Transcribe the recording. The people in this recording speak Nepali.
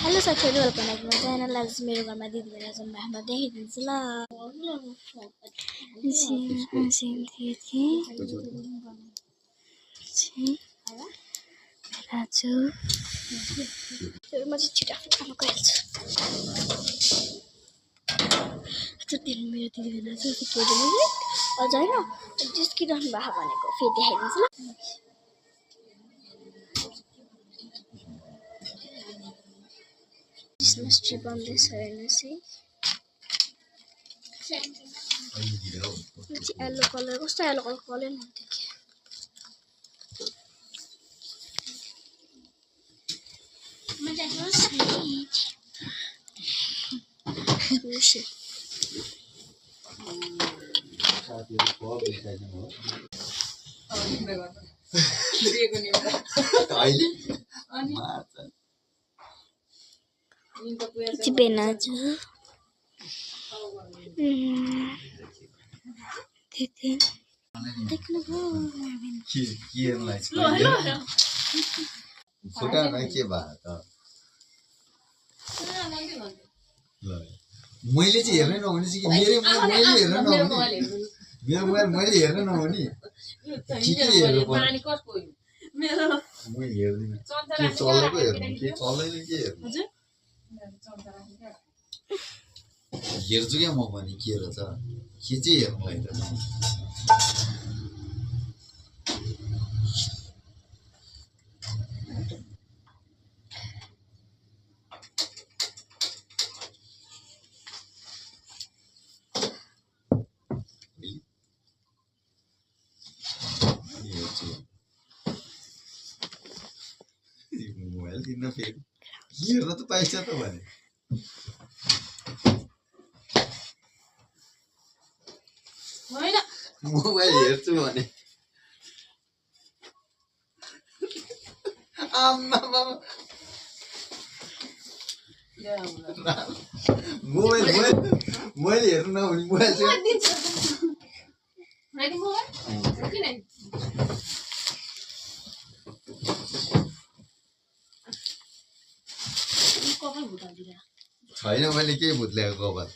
हेलो साथीहरू welcome back to my channel. आज मेरो घरमा दिदी बहिनी छन् म देखाइदिन्छु ल। म चाहिँ छिटो आफ्नो गइहाल्छु। मेरो दिदी बहिनी चाहिँ अझ होइन जिस्किरहनु भएको भनेको फेरि देखाइदिन्छु ल। क्रिसमस ट्री बन्दैछ हेर्नुहोस् है। येलो कलर कस्तो येलो कलर कलर हुन्थ्यो कि बेनाजु मैले चाहिँ हेर्नै नहुने कि मैले हेर्न नहुने मेरो मोबाइल मैले हेर्न नहुने के हेर्नु पर्ने म हेर्दिन के चलेको हेर्नु के चल्दैन के हेर्नु हेर्छु क्या म पनि के रहेछ के चाहिँ हेर्नु लाग्दैन मोबाइल दिन फेरि हेर्न त पाइन्छ त भने मोबाइल हेर्छु भने आम्मा मोबाइल मैले हेर्नु नहुने मोबाइल छैन मैले केही भुत ल्याएको कपाल